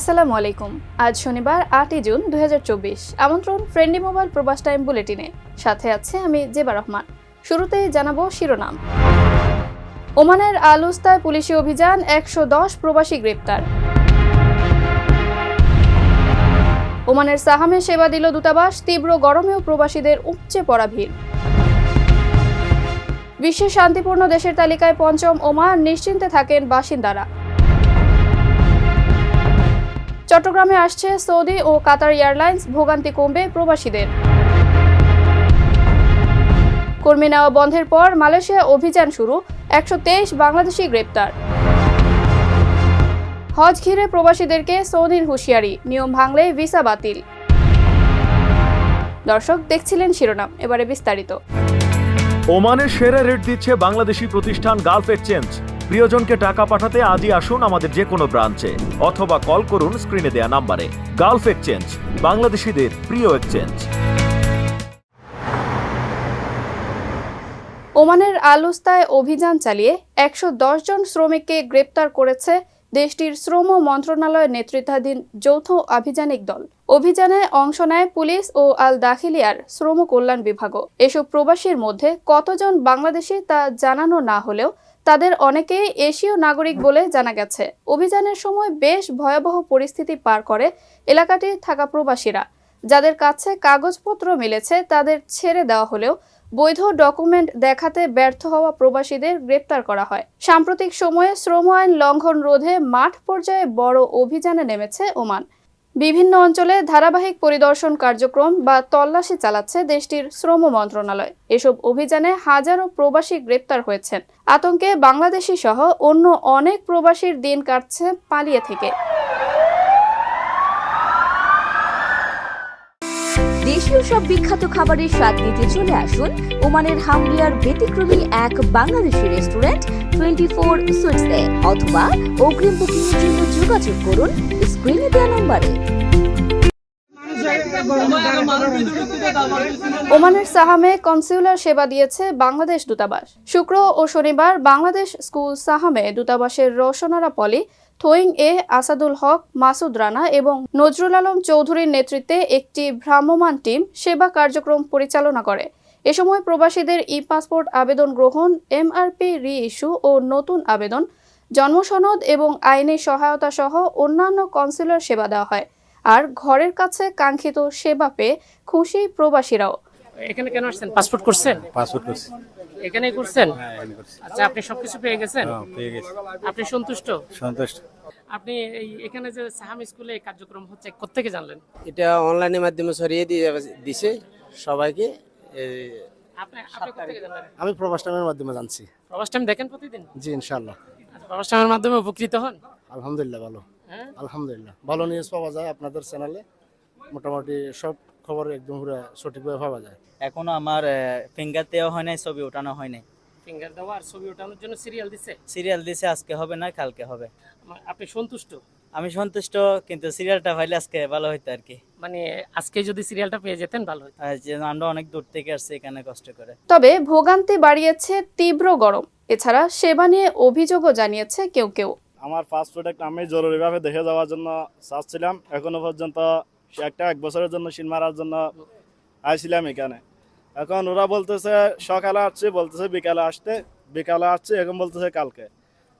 আসসালামু আলাইকুম। আজ শনিবার 8 জুন 2024। আমন্ত্রণ ফ্রেন্ডলি মোবাইল প্রবাস টাইম বুলেটিনে। সাথে আছে আমি জেবা রহমান। শুরুতেই জানাবো শিরোনাম। ওমানের আল উস্তায় পুলিশি অভিযান, 110 প্রবাসী গ্রেপ্তার। ওমানের সাহামে সেবা দিল দূতাবাস, তীব্র গরমেও প্রবাসীদের উপচে পড়া ভিড়। বিশ্বের শান্তিপূর্ণ দেশের তালিকায় পঞ্চম ওমান, নিশ্চিন্তে থাকেন বাসিন্দারা। চট্টগ্রামে আসছে সৌদি ও কাতার এয়ারলাইন্স, ভোগান্তি কমবে প্রবাসীদের। কর্মী নেওয়া বন্ধের পর মালয়েশিয়া অভিযান শুরু, 123 বাংলাদেশি গ্রেপ্তার। হজ ঘিরে প্রবাসীদেরকে সৌদির হুঁশিয়ারি, নিয়ম ভাঙলে ভিসা বাতিল। দর্শক দেখছিলেন শিরোনাম, এবারে বিস্তারিত। ওমানের সেরা রেট দিচ্ছে বাংলাদেশি প্রতিষ্ঠান গালফ এক্সচেঞ্জ। প্রিয়জনকে টাকা পাঠাতে আজই আসুন আমাদের যে কোনো ব্রাঞ্চে অথবা কল করুন স্ক্রিনে দেয়া নাম্বারে। গালফ এক্সচেঞ্জ, বাংলাদেশিদের প্রিয় এক্সচেঞ্জ। ওমানের আল উস্তায় অভিযান চালিয়ে 110 জন শ্রমিককে গ্রেপ্তার করেছে দেশটির শ্রম মন্ত্রণালয়ের নেতৃত্বাধীন যৌথ আভিযানিক দল। অভিযানে অংশ নেয় পুলিশ ও আল দাখিলিয়ার শ্রম কল্যাণ বিভাগও। এসব প্রবাসীর মধ্যে কতজন বাংলাদেশি তা জানানো না হলেও তাদের অনেকেই এশীয় নাগরিক বলে জানা গেছে। অভিযানের সময় বেশ ভয়াবহ পরিস্থিতি পার করে এলাকাটির থাকা প্রবাসীরা। যাদের কাছে কাগজপত্র মিলেছে তাদের ছেড়ে দেওয়া হলেও বৈধ ডকুমেন্ট দেখাতে ব্যর্থ হওয়া প্রবাসীদের গ্রেপ্তার করা হয়। সাম্প্রতিক সময়ে শ্রম আইন লঙ্ঘন রোধে মাঠ পর্যায়ে বড় অভিযানে নেমেছে ওমান। বিভিন্ন অঞ্চলে ধারাবাহিক পরিদর্শন কার্যক্রম বা তল্লাশি চালাচ্ছে দেশটির শ্রম মন্ত্রণালয়। এসব অভিযানে হাজারো প্রবাসী গ্রেপ্তার হয়েছেন। আতঙ্কে বাংলাদেশি সহ অন্য অনেক প্রবাসীর দিন কাটছে পালিয়ে থেকে। দেশীয় সব বিখ্যাত খাবারের স্বাদ নিতে চলে আসুন ওমানের হামরিয়ার ব্যতিক্রমী এক বাংলাদেশি রেস্টুরেন্ট 24 সুইটসে, অথবা অগ্রিম বুকিং এর জন্য যোগাযোগ করুন স্ক্রিনে দেওয়া নম্বরে। ওমানের সাহামে কনসিউলার সেবা দিয়েছে বাংলাদেশ দূতাবাস। শুক্র ও শনিবার বাংলাদেশ স্কুল সাহামে দূতাবাসের রওশনারা পলি, থোয়িং এ, আসাদুল হক, মাসুদ রানা এবং নজরুল আলম চৌধুরীর নেতৃত্বে একটি ভ্রাম্যমাণ টিম সেবা কার্যক্রম পরিচালনা করে। এ সময় প্রবাসীদের ই পাসপোর্ট আবেদন গ্রহণ, এমআরপি রি ইস্যু ও নতুন আবেদন, জন্মসনদ এবং আইনি সহায়তা সহ অন্যান্য কনসিউলার সেবা দেওয়া হয়। আর ঘরের কাছে কাঙ্ক্ষিত সেবা পেয়ে খুশি প্রবাসীরাও। এখানে কেন আসছেন? পাসপোর্ট করছেন? পাসপোর্ট করছি। এখানেই করছেন? হ্যাঁ, এখানে করছি। আচ্ছা, আপনি সবকিছু পেয়ে গেছেন? হ্যাঁ, পেয়ে গেছি। আপনি সন্তুষ্ট? সন্তুষ্ট। আপনি এখানে যে সাহাম স্কুলে এই কার্যক্রম হচ্ছে কোত্থেকে জানলেন? এটা অনলাইনের মাধ্যমে ছড়িয়ে দিছে সবাইকে। আপনি কোত্থেকে জানলেন? আমি প্রবাস টাইমের মাধ্যমে জানছি। প্রবাস টাইম দেখেন প্রতিদিন? জি, ইনশাআল্লাহ। আচ্ছা, প্রবাস টাইমের মাধ্যমে উপকৃত হন? আলহামদুলিল্লাহ ভালো। হ্যাঁ, আলহামদুলিল্লাহ ভালো নিউজ পাওয়া যায় আপনাদের চ্যানেলে। মোটামুটি সব খবর একদম পুরো সঠিকভাবে পাওয়া যায়। এখনো আমার ফিঙ্গার দেওয়া হয় নাই, ছবি ওঠানো হয় নাই। ফিঙ্গার দেওয়া আর ছবি ওঠানোর জন্য সিরিয়াল দিছে? সিরিয়াল দিছে, আজকে হবে না কালকে হবে। আপনি সন্তুষ্ট? আমি সন্তুষ্ট, কিন্তু সিরিয়ালটা পাইলে আজকে ভালো হইতো আর কি। মানে আজকে যদি সিরিয়ালটা পেয়ে যেতেন ভালো হতো। যে আমরা অনেক দূর থেকে আসছি এখানে কষ্ট করে। তবে ভোগান্তি বাড়িয়েছে তীব্র গরম। এছাড়া সেবা নিয়ে অভিযোগও জানিয়েছে কেউ কেউ। আমার ফার্স্ট প্রোডাক্ট আমি জরুরিভাবে দেখে যাওয়ার জন্য চাচ্ছিলাম। এখনো পর্যন্ত এক বছরের জন্য সিল মারার জন্য আইছিলাম এখানে। এখন ওরা বলতেছে সকালে আসছে, বলতেছে বিকালে আসছে, এখন বলতেছে কালকে।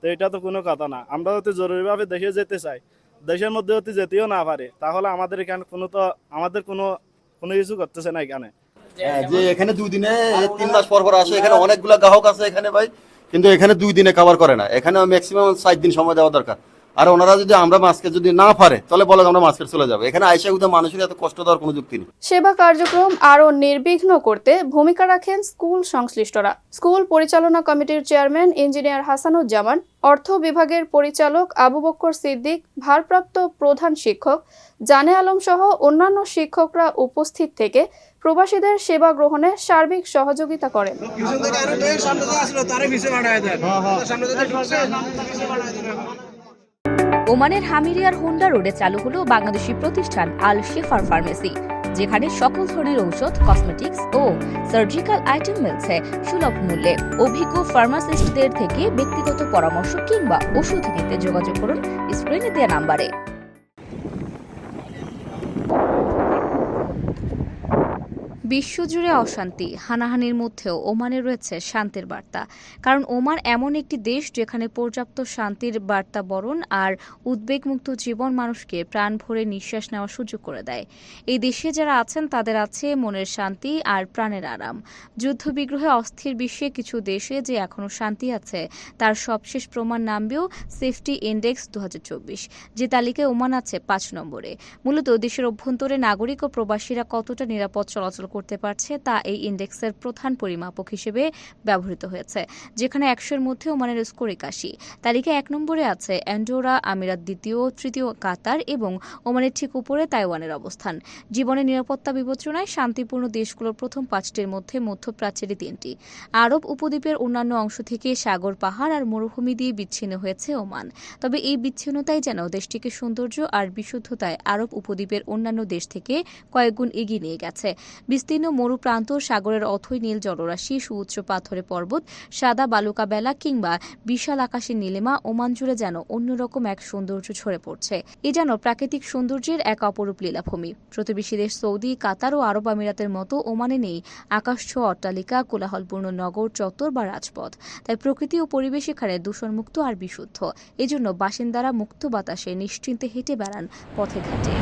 তো এটা তো কোনো কথা না। আমরা যদি জরুরিভাবে দেখে যেতে চাই, দেশের মধ্যে যদি যেতেও না পারে, তাহলে আমাদের এখানে কোনো কিছু করতেছে না এখানে। যে এখানে 2 দিনে 3 মাস পর আসে, এখানে অনেকগুলো গ্রাহক আছে এখানে ভাই, কিন্তু এখানে 2 দিনে কভার করে না। এখানে ম্যাক্সিমাম 7 দিন সময় দেওয়া দরকার। আর ওনারা যদি আমরা মাস্কে যদি না পারে তাহলে বলে আমরা মাস্কে চলে যাবো। এখানে আইসা উদা মানুষের এত কষ্ট দেওয়ার কোনো যুক্তি নেই। সেবা কার্যক্রম আরও নির্বিঘ্ন করতে ভূমিকা রাখেন স্কুল সংশ্লিষ্টরা। স্কুল পরিচালনা কমিটির চেয়ারম্যান ইঞ্জিনিয়ার হাসানুজ্জামান, অর্থ বিভাগের পরিচালক আবু বক্কর সিদ্দিক, ভারপ্রাপ্ত প্রধান শিক্ষক জানে আলম সহ অন্যান্য শিক্ষকরা উপস্থিত থেকে প্রবাসীদের সেবা গ্রহণে সার্বিক সহযোগিতা করেন। ওমানের হামিরিয়ার হোন্ডা রোডে চালু হলো বাংলাদেশি প্রতিষ্ঠান আল শেফার ফার্মেসি, যেখানে সকল ধরনের ঔষধ, কসমেটিক্স ও সার্জিক্যাল আইটেম মিলছে সুলভ মূল্যে। অভিজ্ঞ ফার্মাসিস্টদের থেকে ব্যক্তিগত পরামর্শ কিংবা ওষুধ নিতে যোগাযোগ করুন স্ক্রিনে দেওয়া নাম্বারে। বিশ্বজুড়ে অশান্তি, হানাহানির মধ্যেও ওমানে রয়েছে শান্তির বার্তা। কারণ ওমান এমন একটি দেশ যেখানে পর্যাপ্ত শান্তির বার্তা বরণ আর উদ্বেগমুক্ত জীবন মানুষকে প্রাণ ভরে নিঃশ্বাস নেওয়ার সুযোগ করে দেয়। এই দেশে যারা আছেন তাদের আছে মনের শান্তি আর প্রাণের আরাম। যুদ্ধবিগ্রহে অস্থির বিশ্বে কিছু দেশে যে এখনও শান্তি আছে তার সবশেষ প্রমাণ নামবেও সেফটি ইন্ডেক্স 2024, যে তালিকায় ওমান আছে 5 নম্বরে। মূলত দেশের অভ্যন্তরে নাগরিক ও প্রবাসীরা কতটা নিরাপদ চলাচল করতে পারছে তা এই ইন্ডেক্সের প্রধান পরিমাপক হিসেবে ব্যবহৃত হয়েছে, যেখানে 100-এর মধ্যে ওমানের স্কোর 81। তালিকায় 1 নম্বরে আছে অ্যান্ডোরা, আমিরাত দ্বিতীয়, তৃতীয় কাতার এবং ওমানের ঠিক উপরে তাইওয়ানের অবস্থান। জীবনের নিরাপত্তা বিবেচনায় শান্তিপূর্ণ দেশগুলোর প্রথম 5টির মধ্যে মধ্যপ্রাচ্যেরই 3টি। আরব উপদ্বীপের অন্যান্য অংশ থেকে সাগর, পাহাড় আর মরুভূমি দিয়ে বিচ্ছিন্ন হয়েছে ওমান। তবে এই বিচ্ছিন্নতাই যেন দেশটিকে সৌন্দর্য আর বিশুদ্ধতায় আরব উপদ্বীপের অন্যান্য দেশ থেকে কয়েকগুণ এগিয়ে নিয়ে গেছে। বিস্তীর্ণ মরুপ্রান্ত, সাগরের অথৈ নীল জলরাশি, সুউচ্চ পাথরে পর্বত, সাদা বালুকা বেলা কিংবা বিশাল আকাশের নীলিমা ওমান জুড়ে যেন অন্যরকম এক সৌন্দর্য ছড়ে পড়ছে। এ যেন প্রাকৃতিক সৌন্দর্যের এক অপরূপ লীলাভূমি। প্রতিবেশী দেশ সৌদি, কাতার ও আরব আমিরাতের মতো ওমানে নেই আকাশছোঁয়া অট্টালিকা, কোলাহলপূর্ণ নগর, চত্বর বা রাজপথ। তাই প্রকৃতি ও পরিবেশ এখানে দূষণমুক্ত আর বিশুদ্ধ। এজন্য বাসিন্দারা মুক্ত বাতাসে নিশ্চিন্তে হেঁটে বেড়ান পথে ঘাটে।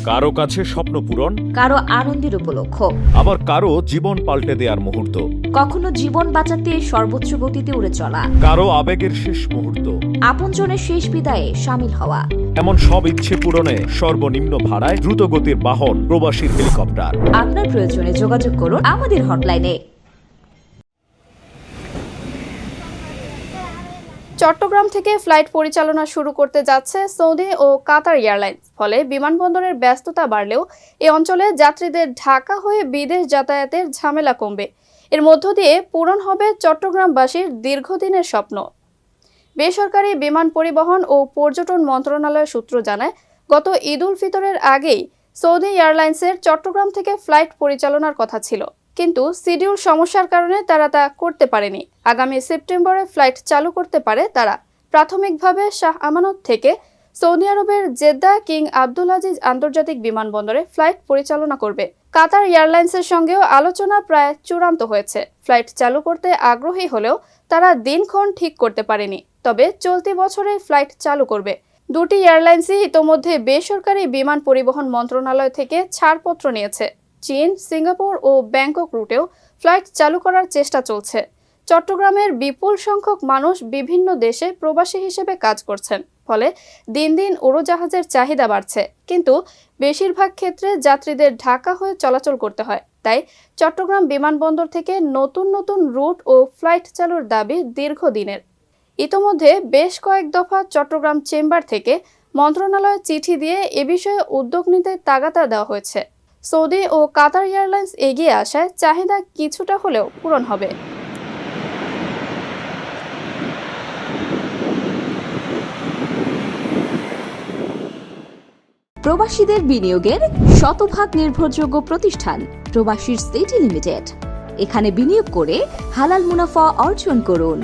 কারো কাছে স্বপ্ন পূরণ, কারো আনন্দের উপলক্ষ, আবার কারো জীবন পাল্টে দেওয়ার মুহূর্ত, কখনো জীবন বাঁচাতে সর্বোচ্চ গতিতে উড়ে চলা, কারো আবেগের শেষ মুহূর্ত, আপনজনের শেষ বিদায়ে সামিল হওয়া। এমন সব ইচ্ছে পূরণে সর্বনিম্ন ভাড়ায় দ্রুতগতির বাহন প্রবাসীর হেলিকপ্টার। আপনার প্রয়োজনে যোগাযোগ করুন আমাদের হটলাইনে। চট্টগ্রাম থেকে ফ্লাইট পরিচালনা শুরু করতে যাচ্ছে সৌদি ও কাতার এয়ারলাইন্স। ফলে বিমানবন্দরের ব্যস্ততা বাড়লেও এই অঞ্চলে যাত্রীদের ঢাকা হয়ে বিদেশ যাতায়াতের ঝামেলা কমবে। এর মধ্য দিয়ে পূরণ হবে চট্টগ্রামবাসীর দীর্ঘদিনের স্বপ্ন। বেসরকারি বিমান পরিবহন ও পর্যটন মন্ত্রণালয় সূত্র জানায়, গত ঈদ উল ফিতরের আগেই সৌদি এয়ারলাইন্সের চট্টগ্রাম থেকে ফ্লাইট পরিচালনার কথা ছিল, কিন্তু শিডিউল সমস্যার কারণে তারা তা করতে পারেনি। আগামী সেপ্টেম্বরে ফ্লাইট চালু করতে পারে তারা। প্রাথমিকভাবে শাহ আমানত থেকে সৌদি আরবের জেদ্দা কিং আব্দুল আজিজ আন্তর্জাতিক বিমানবন্দরে ফ্লাইট পরিচালনা করবে। কাতার এয়ারলাইন্সের সঙ্গেও আলোচনা প্রায় চূড়ান্ত হয়েছে। ফ্লাইট চালু করতে আগ্রহী হলেও তারা দিনক্ষণ ঠিক করতে পারেনি, তবে চলতি বছরে ফ্লাইট চালু করবে। দুটি এয়ারলাইন্সই ইতোমধ্যে বেসরকারি বিমান পরিবহন মন্ত্রণালয় থেকে ছাড়পত্র নিয়েছে। চীন, সিঙ্গাপুর ও ব্যাংকক রুটেও ফ্লাইট চালু করার চেষ্টা চলছে। চট্টগ্রামের বিপুল সংখ্যক মানুষ বিভিন্ন দেশে প্রবাসী হিসেবে কাজ করছেন, ফলে দিন দিন উড়োজাহাজের চাহিদা বাড়ছে। কিন্তু বেশিরভাগ ক্ষেত্রে যাত্রীদের ঢাকা হয়ে চলাচল করতে হয়। তাই চট্টগ্রাম বিমানবন্দর থেকে নতুন নতুন রুট ও ফ্লাইট চালুর দাবি দীর্ঘদিনের। ইতোমধ্যে বেশ কয়েক দফা চট্টগ্রাম চেম্বার থেকে মন্ত্রণালয়ে চিঠি দিয়ে এ বিষয়ে উদ্যোগ নিতে তাগাদা দেওয়া হয়েছে। সৌদি ও কাতার এয়ারলাইন্স এগিয়ে আসায় চাহিদা কিছুটা হলেও পূরণ হবে। প্রবাসীদের বিনিয়োগের শতভাগ নির্ভরযোগ্য প্রতিষ্ঠান প্রবাসীর সিটি লিমিটেড। এখানে বিনিয়োগ করে হালাল মুনাফা অর্জন করুন।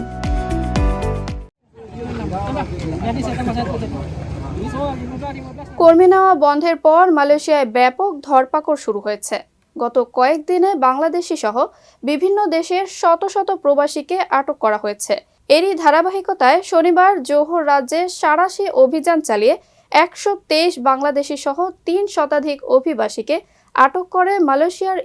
কর্মী নেওয়া বন্ধের পর মালয়েশিয়ায় ব্যাপক ধরপাকড় শুরু হয়েছে। গত কয়েকদিনে বাংলাদেশি সহ বিভিন্ন দেশের শত শত প্রবাসীকে আটক করা হয়েছে। এরই ধারাবাহিকতায় শনিবার জোহর রাজ্যে সাঁড়াশি অভিযান চালিয়ে 123 বাংলাদেশি সহ 3 শতাধিক অভিবাসীকে আটক করে মালয়েশিয়ার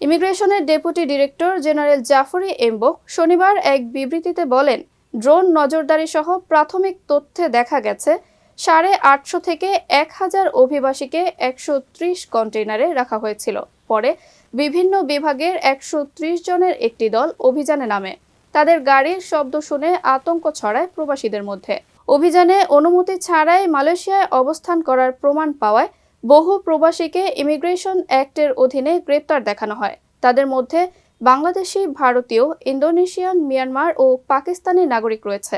ইমিগ্রেশনের ডেপুটি ডিরেক্টর জেনারেল জাফরি এমবক শনিবার এক বিবৃতিতে বলেন, ড্রোন নজরদারি সহ প্রাথমিক তথ্যে দেখা গেছে 850 থেকে 1000 অভিবাসীকে 130 কন্টেইনারে রাখা হয়েছিল। পরে বিভিন্ন বিভাগের 130 জনের একটি দল অভিযানে নামে। তাদের গাড়ির শব্দ শুনে আতঙ্ক ছড়ায় প্রবাসীদের মধ্যে। অভিযানে অনুমতি ছাড়াই মালয়েশিয়ায় অবস্থান করার প্রমাণ পাওয়ায় বহু প্রবাসীকে ইমিগ্রেশন অ্যাক্টের অধীনে গ্রেপ্তার দেখানো হয়। তাদের মধ্যে বাংলাদেশি, ভারতীয়, ইন্দোনেশিয়ান, মিয়ানমার ও পাকিস্তানি নাগরিক রয়েছে।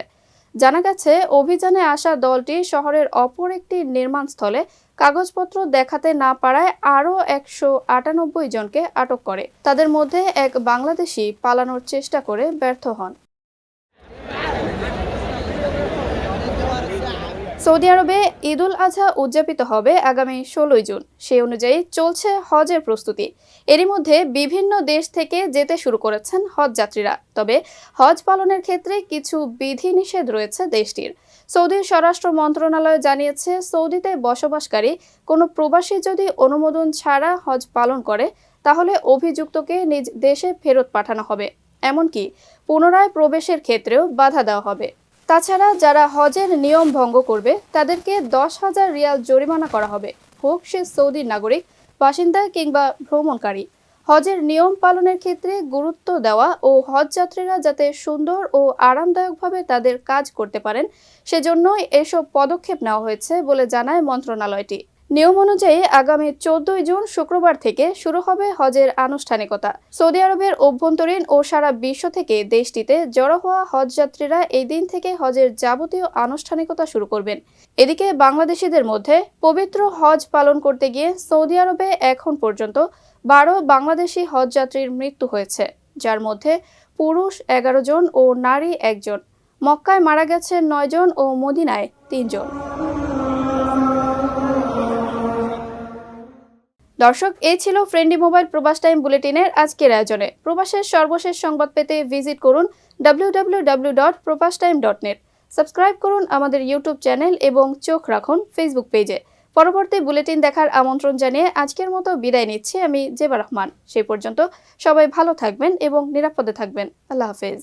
জানা গেছে, অভিযানে আসা দলটি শহরের অপর একটি নির্মাণস্থলে কাগজপত্র দেখাতে না পারায় আরও 198 জনকে আটক করে। তাদের মধ্যে এক বাংলাদেশি পালানোর চেষ্টা করে ব্যর্থ হন। সৌদি আরবে ঈদুল আজহা উদযাপিত হবে আগামী 16 জুন। সেই অনুযায়ী চলছে হজের প্রস্তুতি। এরই মধ্যে বিভিন্ন দেশ থেকে যেতে শুরু করেছেন হজ যাত্রীরা। তবে হজ পালনের ক্ষেত্রে কিছু বিধিনিষেধ রয়েছে দেশটির। সৌদির স্বরাষ্ট্র মন্ত্রণালয় জানিয়েছে, সৌদিতে বসবাসকারী কোনো প্রবাসী যদি অনুমোদন ছাড়া হজ পালন করে তাহলে অভিযুক্তকে নিজ দেশে ফেরত পাঠানো হবে। এমনকি পুনরায় প্রবেশের ক্ষেত্রেও বাধা দেওয়া হবে। তাছাড়া যারা হজের নিয়ম ভঙ্গ করবে তাদেরকে 10,000 রিয়াল জরিমানা করা হবে, হোক সে সৌদি নাগরিক, বাসিন্দা কিংবা ভ্রমণকারী। হজের নিয়ম পালনের ক্ষেত্রে গুরুত্ব দেওয়া ও হজ যাত্রীরা যাতে সুন্দর ও আরামদায়কভাবে তাদের কাজ করতে পারেন সেজন্যই এসব পদক্ষেপ নেওয়া হয়েছে বলে জানায় মন্ত্রণালয়টি। নিয়ম অনুযায়ী আগামী 14 জুন শুক্রবার থেকে শুরু হবে হজের আনুষ্ঠানিকতা। সৌদি আরবের অভ্যন্তরীণ ও সারা বিশ্ব থেকে দেশটিতে জড়ো হওয়া হজযাত্রীরা এই দিন থেকে হজের যাবতীয় আনুষ্ঠানিকতা শুরু করবেন। এদিকে বাংলাদেশিদের মধ্যে পবিত্র হজ পালন করতে গিয়ে সৌদি আরবে এখন পর্যন্ত 12 বাংলাদেশি হজযাত্রীর মৃত্যু হয়েছে, যার মধ্যে পুরুষ 11 জন ও নারী 1 জন। মক্কায় মারা গেছেন 9 জন ও মদিনায় 3 জন। দর্শক, এই ছিল ফ্রেন্ডলি মোবাইল প্রবাস টাইম বুলেটিনের আজকের আয়োজনে। প্রবাসের সর্বশেষ সংবাদ পেতে ভিজিট করুন www.probastime.net। সাবস্ক্রাইব করুন আমাদের ইউটিউব চ্যানেল এবং চোখ রাখুন ফেসবুক পেজে। পরবর্তী বুলেটিন দেখার আমন্ত্রণ জানিয়ে আজকের মতো বিদায় নিচ্ছি আমি জেবা রহমান। সেই পর্যন্ত সবাই ভালো থাকবেন এবং নিরাপদে থাকবেন। আল্লাহ হাফেজ।